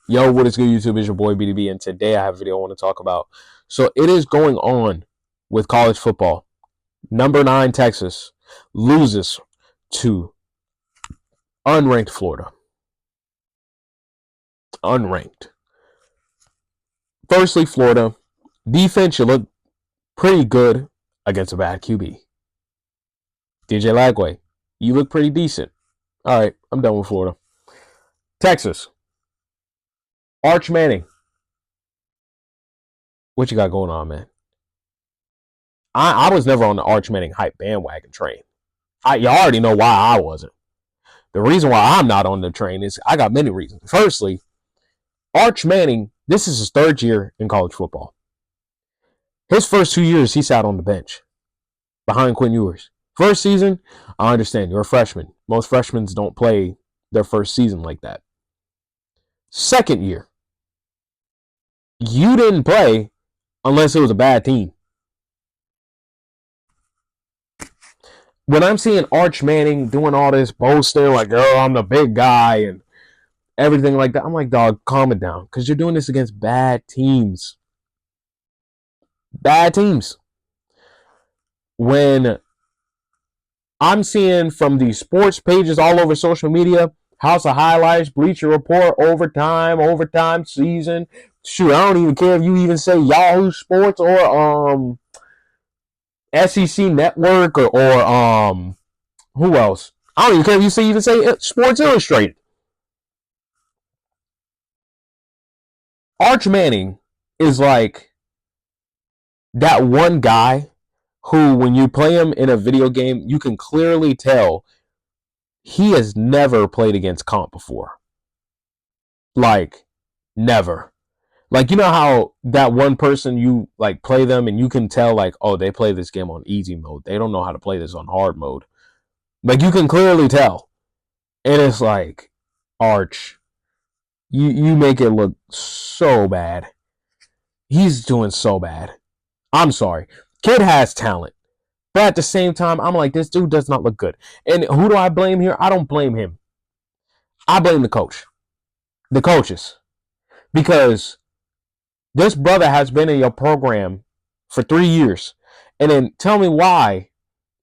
Yo, what is good, YouTube? It's your boy BDB, and today I have a video I want to talk about. So it is going on with college football. Number 9 Texas loses to unranked Florida. Unranked. Firstly, Florida defense, you look pretty good against a bad QB. DJ Lagway, you look pretty decent. All right, I'm done with Florida. Texas. Arch Manning. What you got going on, man? I was never on the Arch Manning hype bandwagon train. You already know why I wasn't. The reason why I'm not on the train is I got many reasons. Firstly, Arch Manning, this is his 3rd year in college football. His first 2 years, he sat on the bench behind Quinn Ewers. First season, I understand. You're a freshman. Most freshmen don't play their first season like that. Second year, you didn't play unless it was a bad team. When I'm seeing Arch Manning doing all this boasting, like, oh, I'm the big guy and everything like that, I'm like, dog, calm it down, because you're doing this against bad teams. Bad teams. When I'm seeing from the sports pages all over social media, House of Highlights, Bleacher Report, overtime season. Shoot, I don't even care if you even say Yahoo Sports or SEC Network or who else? I don't even care if you even say Sports Illustrated. Arch Manning is like that one guy who, when you play him in a video game, you can clearly tell he has never played against comp before. Like, never. Like, you know how that one person, you like play them and you can tell, like, oh, they play this game on easy mode. They don't know how to play this on hard mode. Like, you can clearly tell. And it's like, Arch, you make it look so bad. He's doing so bad. I'm sorry. Kid has talent. But at the same time, I'm like, this dude does not look good. And who do I blame here? I don't blame him. I blame the coach. The coaches. Because this brother has been in your program for 3 years. And then tell me why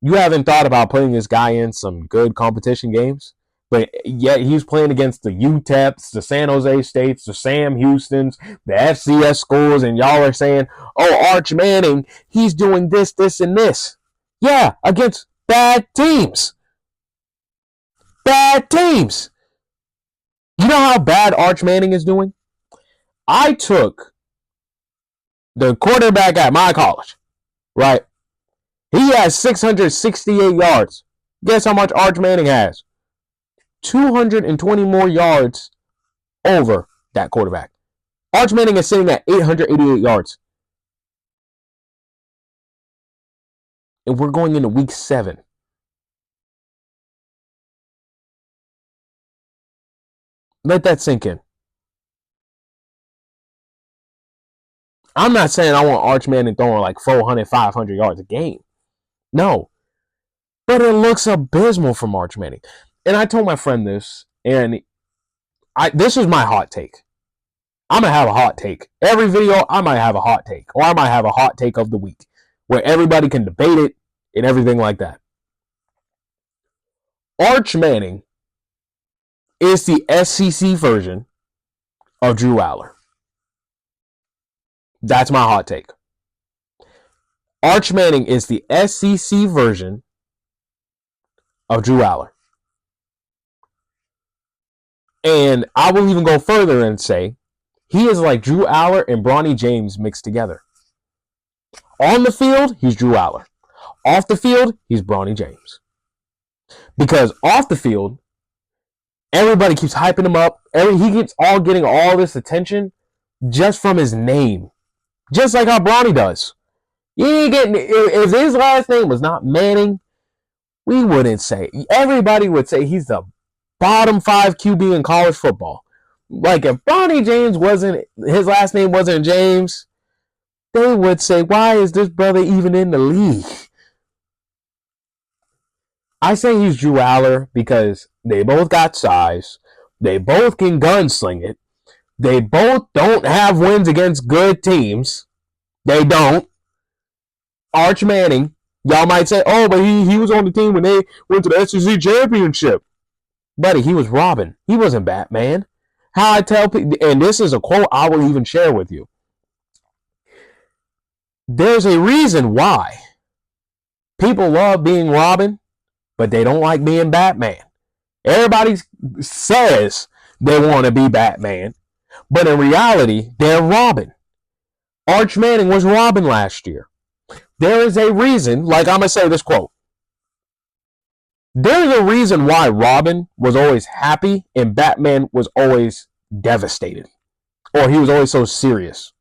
you haven't thought about putting this guy in some good competition games. But yet he's playing against the UTEPs, the San Jose States, the Sam Houstons, the FCS schools. And y'all are saying, oh, Arch Manning, he's doing this, this, and this. Yeah, against bad teams. Bad teams. You know how bad Arch Manning is doing? I took the quarterback at my college, right? He has 668 yards. Guess how much Arch Manning has? 220 more yards over that quarterback. Arch Manning is sitting at 888 yards. And we're going into week 7. Let that sink in. I'm not saying I want Arch Manning throwing like 400, 500 yards a game. No. But it looks abysmal from Arch Manning. And I told my friend this, and this is my hot take. I'm going to have a hot take. Every video, I might have a hot take. Or I might have a hot take of the week, where everybody can debate it and everything like that. Arch Manning is the SEC version of Drew Aller. That's my hot take. Arch Manning is the SEC version of Drew Aller. And I will even go further and say he is like Drew Aller and Bronny James mixed together. On the field, he's Drew Aller. Off the field, he's Bronny James. Because off the field, everybody keeps hyping him up. He gets getting all this attention just from his name. Just like how Bronny does. He ain't getting, if his last name was not Manning, we wouldn't say. Everybody would say he's the bottom 5 QB in college football. Like if Bronny James wasn't, his last name wasn't James, they would say, why is this brother even in the league? I say he's Drew Aller because they both got size. They both can gunsling it. They both don't have wins against good teams. They don't. Arch Manning, y'all might say, oh, but he was on the team when they went to the SEC championship. Buddy, he was Robin. He wasn't Batman. How I tell people, and this is a quote I will even share with you. There's a reason why people love being Robin, but they don't like being Batman. Everybody says they want to be Batman, but in reality, they're Robin. Arch Manning was Robin last year. There is a reason, like I'm going to say this quote. There's a reason why Robin was always happy and Batman was always devastated. Or he was always so serious.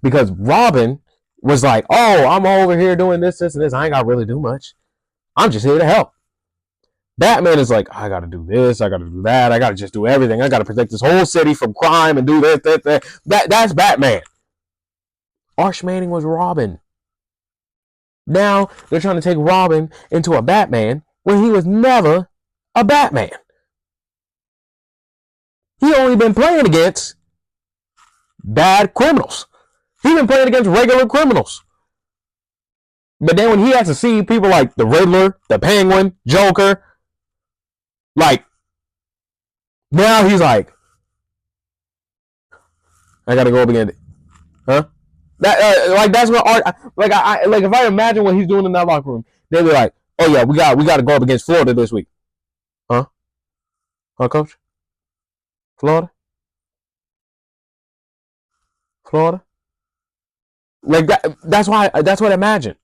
Because Robin was like, oh, I'm over here doing this, and this. I ain't got to really do much. I'm just here to help. Batman is like, I got to do this. I got to do that. I got to just do everything. I got to protect this whole city from crime and do this, that. That's Batman. Arch Manning was Robin. Now they're trying to take Robin into a Batman when he was never a Batman. He only been playing against bad criminals. He been playing against regular criminals. But then when he has to see people like the Riddler, the Penguin, Joker, like, now he's like, I gotta go up again. Huh? Like that's what art. Like like if I imagine what he's doing in that locker room, they'd be like, "Oh yeah, we got to go up against Florida this week." Huh, coach? Florida. Like that. That's what I imagine.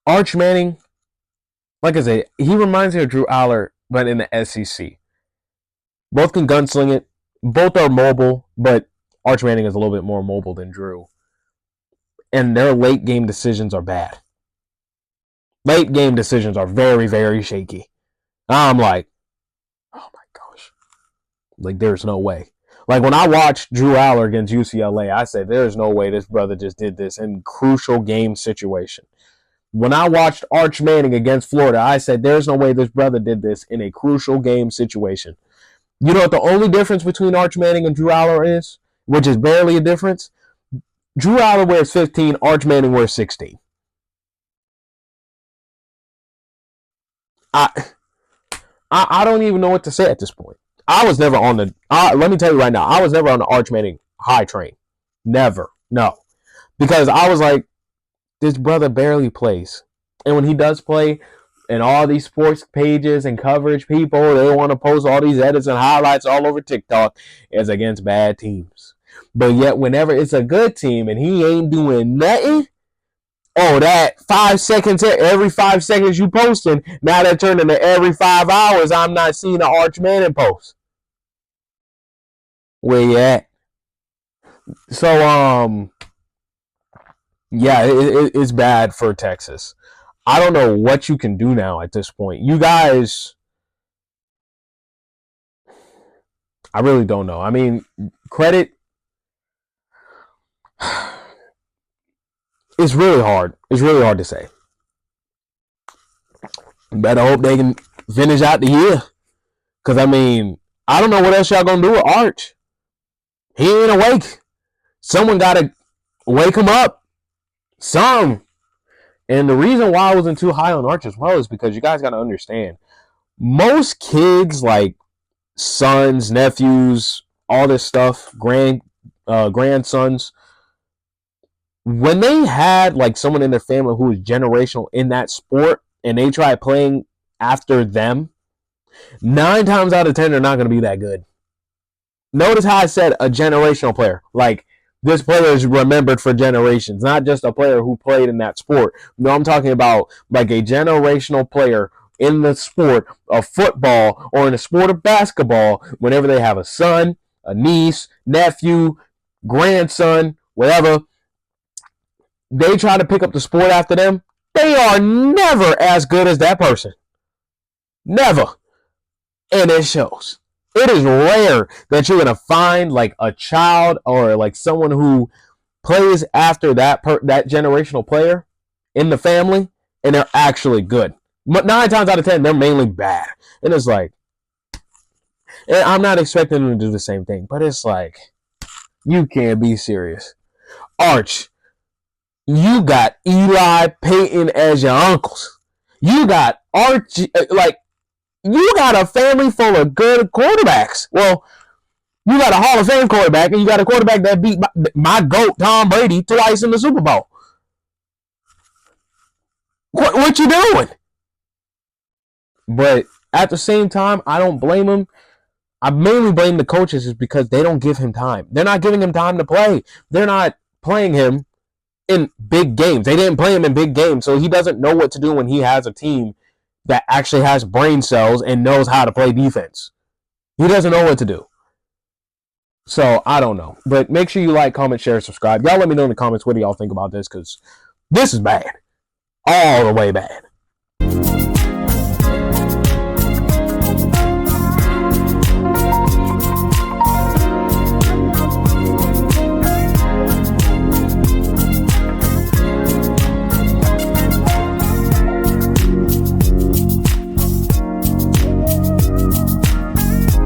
Arch Manning, like I say, he reminds me of Drew Aller, but in the SEC. Both can gunsling it. Both are mobile, but Arch Manning is a little bit more mobile than Drew. And their late game decisions are bad. Late game decisions are very, very shaky. I'm like, oh my gosh. Like, there's no way. Like, when I watched Drew Aller against UCLA, I said, there's no way this brother just did this in crucial game situation. When I watched Arch Manning against Florida, I said, there's no way this brother did this in a crucial game situation. You know what the only difference between Arch Manning and Drew Aller is? Which is barely a difference. Drew Aller wears 15, Arch Manning wears 16. I don't even know what to say at this point. I was never on the, let me tell you right now, I was never on the Arch Manning high train. Never. No. Because I was like, this brother barely plays. And when he does play, and all these sports pages and coverage people, they want to post all these edits and highlights all over TikTok, is against bad teams. But yet, whenever it's a good team and he ain't doing nothing, oh, that 5 seconds, every 5 seconds you posting, now that turned into every 5 hours, I'm not seeing an Arch Manning post. Where you at? So, yeah, it's bad for Texas. I don't know what you can do now at this point. You guys, I really don't know. I mean, credit, it's really hard. It's really hard to say. Better hope they can finish out the year. Because, I mean, I don't know what else y'all going to do with Arch. He ain't awake. Someone got to wake him up. Some. And the reason why I wasn't too high on Arch as well is because you guys got to understand. Most kids, like sons, nephews, all this stuff, grandsons, when they had like someone in their family who was generational in that sport and they try playing after them, 9 times out of 10 they're not going to be that good. Notice how I said a generational player. Like, this player is remembered for generations, not just a player who played in that sport. No, I'm talking about like a generational player in the sport of football or in the sport of basketball. Whenever they have a son, a niece, nephew, grandson, whatever, they try to pick up the sport after them. They are never as good as that person. Never. And it shows. It is rare that you're going to find like a child or like someone who plays after that generational player in the family and they're actually good. But 9 times out of 10, they're mainly bad. And it's like, and I'm not expecting them to do the same thing, but it's like, you can't be serious. Arch, you got Eli, Peyton as your uncles. You got Archie, like, you got a family full of good quarterbacks. Well, you got a Hall of Fame quarterback, and you got a quarterback that beat my GOAT, Tom Brady, twice in the Super Bowl. What you doing? But at the same time, I don't blame him. I mainly blame the coaches is because they don't give him time. They're not giving him time to play. They're not playing him in big games. They didn't play him in big games, so he doesn't know what to do when he has a team that actually has brain cells and knows how to play defense. He doesn't know what to do. So, I don't know. But make sure you like, comment, share, subscribe. Y'all let me know in the comments what do y'all think about this, because this is bad. All the way bad.